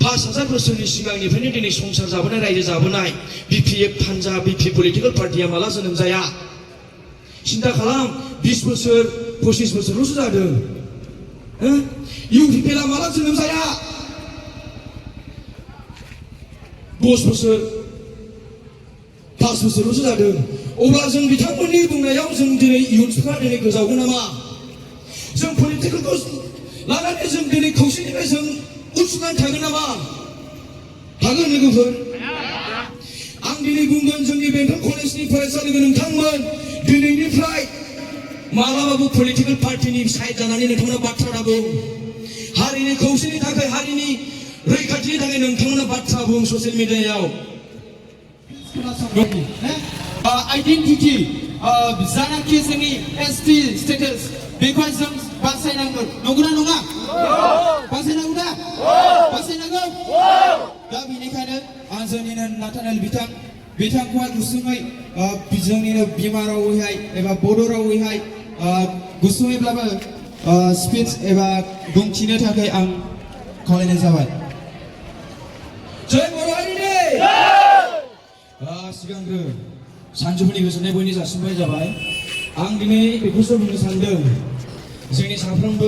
5,000 बोसोरनि सिगांनिफ्रायनो दिनै संसार जाबोनाय रायजो जाबोनाय BPF हान्जा BP पलिटिकल पार्टिया माला जोनोम जाया सिन्था खालाम 20 बोसोर 25 बोसोरल'सो जादों UPPLआ माला जोनोम जाया 10 बोसोर 5 बोसोरल'सो जादों अब्ला जों बिथांमोननि बुंनायाव जों दिनै इयुनफ्रा दिनै गोजावगोन नामा जों पलिटिकेलखौ लानानै जों दिनै खौसेनिफ्राय जों उनसुनानै थागोन नामा हागोन लोगोफोर आं दिनै बुंगोन जोंनि बेंटल कलेजनि फरायसालिनि नोंथांमोन दिनैनिफ्राय मालाबाबो पलिटिकेल पार्टिनि साइड जानानै नोंथांमोना बाथ्रा दाबुं हारिनि खौसेनि थाखाय हारिनि रैखाथिनि थाखाय नोंथांमोना बाथ्रा बुं ससियेल मिडियायाव आइडेन्टिटि जानाखि जोंनि ST स्टेटास बेखौ जों बासायनांगोन नंगौना नङा बासायनांगौ दा बासायनांगौ दा बेनिखायनो आं जोंनिनो नाथानेल बिथांखौहाय गुसुङै जोंनिनो बिमा रावैहाय एबा बड' रावैहाय गुसुङैब्लाबो स्पिच एबा बुंथिनो थाखाय आं खावलायनाय जाबाय जय बर' हारिनि सिगांग्रो सानजौफुनि गोजोननाय बयनि जासिबाय जाबाय आं दिनै बेखौसो बुंनो सानदों जोंनि साफ्रोमबो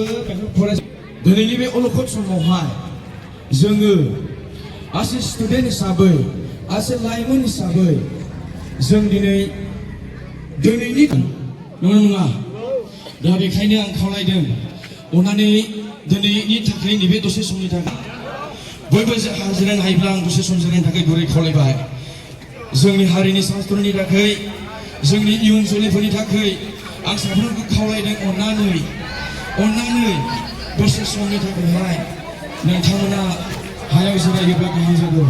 दिनैनि बे अलखद समावहाय जोङो आसे स्टुडेन्ट हिसाबै आसे लाइमोन हिसाबै जों दिनैनि नङा दा बेखायनो आं खावलायदों अननानै दिनैनि थाखाय नैबे दसे समनि थाखाय बयबो जिरायनो हायोब्ला आं दसे सम जिरायनो थाखाय गुरै खावलायबाय जोंनि हारिनि सास्त्रनि थाखाय जोंनि इयुन जोलैफोरनि थाखाय आं साफ्रोमबो खावलायदों अननानै दसे समनि थाखायहाय नोंथांमोना हायाव जिरायोब्ला गाहाम जागौ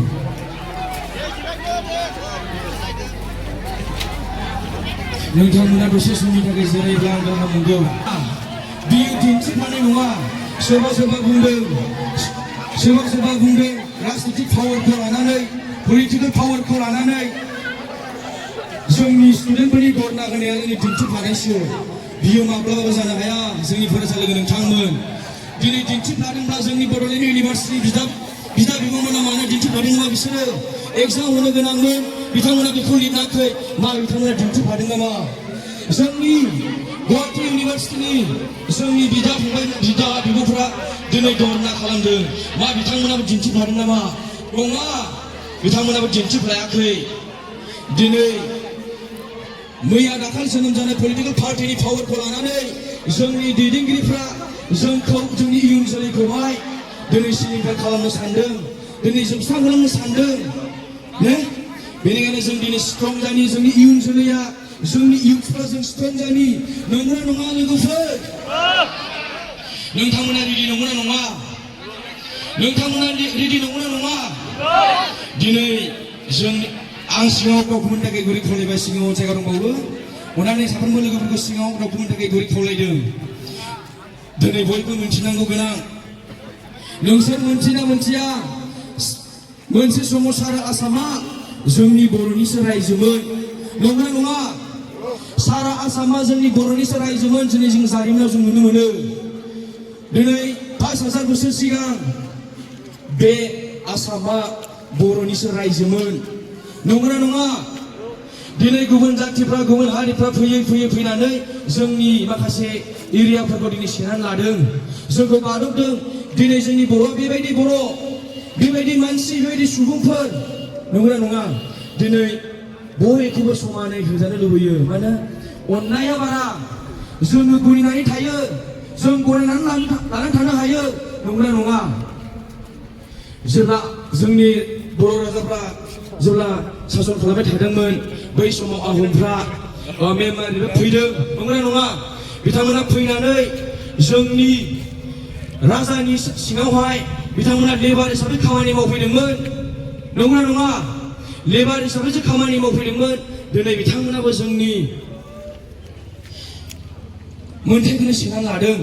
नोंथांमोना दसे समनि थाखाय जिरायोब्ला आं गाहाम मोनगौ बियो दिन्थिफानाय नङा सोरबा बुंदों राजनितिक पावारखौ लानानै पलिटिकेल पावारखौ लानानै जोंनि स्टुडेन्टफोरनि धर्ना होनाया जोंनि दिन्थिफानायसो बियो माब्लाबाबो जानो हाया जोंनि फरायसालिनि नोंथांमोन दिनै दिन्थिफादोंब्ला जोंनि बड'लेण्ड इउनिभार्सिटि बिदा बिब'मोना मानो दिन्थिफादों नङा बिसोरो एग्जाम होनो गोनांमोन बिथांमोना बेखौ लिराखै मा बिथांमोना दिन्थिफादों नामा जोंनि गुवाहाटी इउनिभार्सिटिनि जोंनि बिदा बिब'फोरा दिनै धर्ना खालामदों मा बिथांमोनाबो दिन्थिफादों नामा नङा बिथांमोनाबो दिन्थिफायाखै दिनै मैया दाखालि जोनोम जानाय पलिटिकेल पार्टिनि पावारखौ लानानै जोंनि दैदेनगिरिफ्रा जोंखौ जोंनि इयुन जोलैखौहाय दिनै सिलिंखार खालामनो सानदों दिनै जोबस्रांहोलांनो सानदों बेनिखायनो जों दिनै स्ट्रं जानि जोंनि इयुन जोलैया जोंनि इयुथफ्रा जों स्ट्रं जानि नंगौना नङा लोगोफोर नोंथांमोना रेडि नंगौना नङा नोंथांमोना रेडि नंगौना नङा दिनै जों आं सिगाङाव गावखौमोन थाखाय गुरै खावलायबाय सिगाङाव जायगा दंबावो अननानै साफ्रोमबो लोगोफोरखौ सिगाङाव गावखौमोन थाखाय गुरै खावलायदों दिनै बयबो मिथिनांगौ गोनां नोंसोर मोनथिना मोनथिया मोनसे समाव सारा आसामा जोंनि बर'निसो रायजोमोन नंगौना नङा सारा आसामा जोंनि बर'निसो रायजोमोन दिनै जों जारिमिनाव जों नुनो मोनो दिनै 5,000 बोसोर सिगां बे आसामा बर'निसो रायजोमोन नंगौना नङा दिनै गुबुन जाथिफ्रा गुबुन हारिफ्रा फैनानै जोंनि माखासे एरियाफोरखौ दिनै सेनानै लादों जोंखौ गादबदों दिनै जोंनि बर'आ बेबायदि मानसि बेबायदि सुबुंफोर नंगौना नङा दिनै बयखौबो समानै होजानो लुबैयो मानो अननाया बारा जोङो गनायनानै थायो जों गनायनानै लानानै थानो हायो नंगौना नङा जेब्ला जोंनि बर' राजाफ्रा जेब्ला सासन खालामबाय थादोंमोन बै समाव आहमफ्रा मेमारिनिफ्राय फैदों नंगौना नङा बिथांमोना फैनानै जोंनि राजानि सिङावहाय बिथांमोना लेबार हिसाबै खामानि मावफैदोंमोन नंगौना नङा लेबार हिसाबैसो खामानि मावफैदोंमोन दिनै बिथांमोनाबो जोंनि मोन्थाइखौनो सेनानै लादों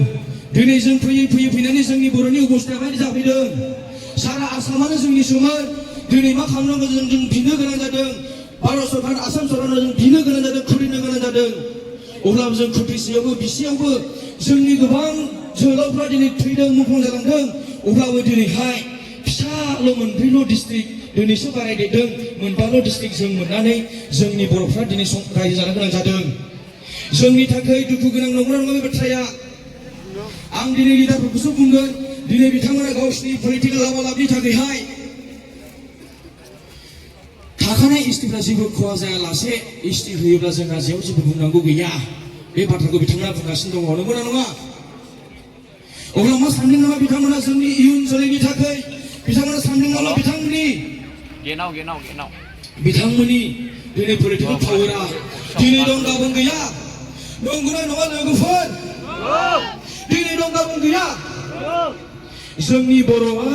दिनै जों फैनानै जोंनि बर'नि अबस्थाया माबायदि जाफैदों सारा आसामानो जोंनिसोमोन दिनै मा खालामनांगौ जों बिनो गोनां जादों भारत सरकार आसाम सरकारनाव जों बिनो गोनां जादों खुलिनो गोनां जादों अब्लाबो जों खुथिसेयावबो बिसेयावबो जोंनि गोबां जोहोलावफ्रा दिनै थैदों मुंख्लं जालांदों अब्लाबो दिनैहाय फिसा 5 मोनब्रैल' डिस्ट्रिक्ट दिनैसो बारायदेरदों 5 डिस्ट्रिक्ट जों मोननानै जोंनि बर'फ्रा दिनै रायजो जानो गोनां जादों जोंनि थाखाय दुखु गोनां नंगौना नङा बे बाथ्राया आं दिनै लिडारफोरखौसो बुंगोन दिनै बिथांमोना गावसिनि पलिटिकेल लाबा-लाबनि थाखायहाय थाखानाय एसटिफ्रा जेबो खहा जायालासे एसटि होयोब्ला जोंहा जेराव जेबो बुंनांगौ गैया बे बाथ्राखौ बिथांमोना बुंगासिनो दङ नंगौना नङा अब्ला मा सानदों नामा बिथांमोना जोंनि इयुन जोलैनि थाखाय बिथांमोना सानदों नामा बिथांमोननि दिनै पलिटिकेल पावारा दिनै दं गाबोन गैया नंगौना नङा लोगोफोर दिनै दं गाबोन गैया जोंनि बर'आ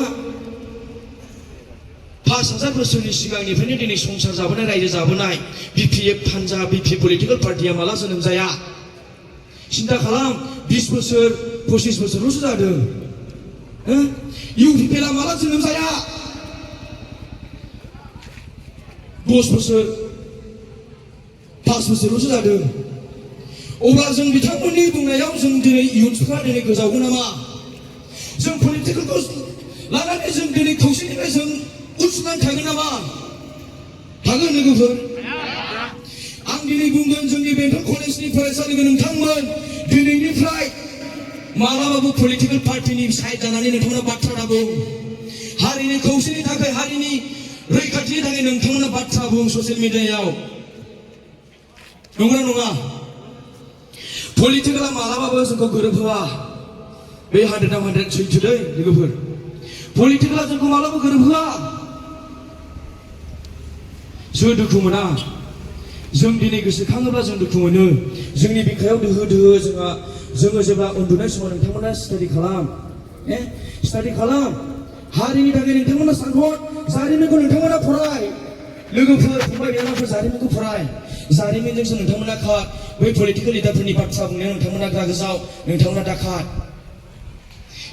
5,000 बोसोरनि सिगांनिफ्रायनो दिनै संसार जाबोनाय रायजो जाबोनाय बिपिएफ हानजा बिपि पलिटिकेल पार्टिया माला जोनोम जाया सिन्था खालाम 20 बोसोर 25 बोसोरल'सो जादों इउपिपिएलआ माला जोनोम जाया 10 बोसोर 5 बोसोरल'सो जादों अब्ला जों बिथांमोननि बुंनायाव जों दिनै इयुनफ्रा दिनै गोजावगोन नामा जों पलिटिकेलखौ लानानै जों दिनै खौसेनिफ्राय जों उथ्रिनानै थागोन नामा थागोन लोगोफोर आं दिनै बुंगोन जोंनि बेंटल कलेजनि फरायसालिनि नोंथांमोन दिनैनिफ्राय मालाबाबो पलिटिकेल पार्टिनि साइड जानानै नोंथांमोना बाथ्रा दाबुं हारिनि खौसेनि थाखाय हारिनि रैखाथिनि थाखाय नोंथांमोना बाथ्रा बुं ससियेल मिडियायाव नंगौना नङा पलिटिकेला मालाबाबो जोंखौ गोरोबहोआ बे 100 सैथो दै लोगोफोर पलिटिकेला जोंखौ मालाबाबो गोरोबहोआ जों दुखु मोना जों दिनै गोसोखाङोब्ला जों दुखु मोनो जोंनि बिखायाव दोहो दोहो जोङो जेब्ला उन्दुनाय समाव नोंथांमोना स्टाडि खालाम हारिनि थाखाय नोंथांमोना सानहर जारिमिनखौ नोंथांमोना फराय लोगोफोर फंबाय बिनानावफोर जारिमिनखौ फराय जारिमिनजोंसो नोंथांमोना खाद बै पलिटिकेल लिडारफोरनि बाथ्रा बुंनायाव नोंथांमोना रागा गोजाव नोंथांमोना दाखाद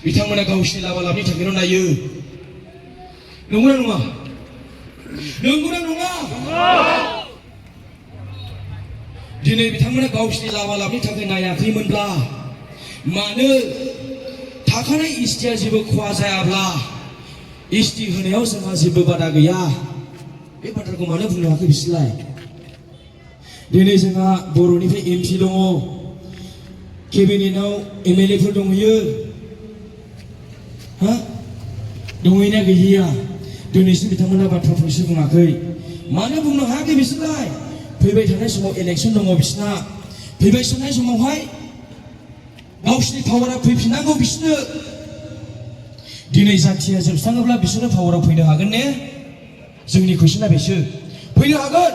बिथांमोना गावसिनि लाबा-लाबनि थाखायल' नायो नंगौना नङा दिनै बिथांमोना गावसिनि लाबा-लाबनि थाखाय नायाखैमोनब्ला मानो थाखानाय एसटिआ जेबो खहा जायाब्ला एसटि होनायाव जोंहा जेबो बादा गैया बे बाथ्राखौ मानो बुंनो हायाखै बिसोरलाय दिनै जोंहा बर'निफ्राय एमपि दङ केबिनेटआव एमएलएफोर दंहैयो दंहैना गैया दिनैसिम बिथांमोना बाथ्रा फंसे बुङाखै मानो बुंनो हायाखै बिसोरलाय फैबाय थानाय समाव इलेक्सन दङ बिसोरना फैबाय थानाय समावहाय गावसिनि पावारा फैफिननांगौ बिसोरनो दिनै जाथिया जोबस्राङोब्ला बिसोरनो पावाराव फैनो हागोन ने जोंनि कुइसना बेसो फैनो हागोन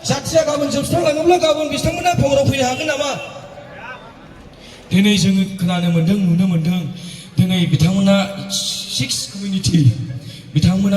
जाथिया गाबोन जोबस्रांलाङोब्ला गाबोन बिथांमोना पावाराव फैनो हागोन नामा दिनै जोङो खोनानो मोन्दों नुनो मोन्दों दिनै बिथांमोना 6 कमिउनिटि बिथांमोना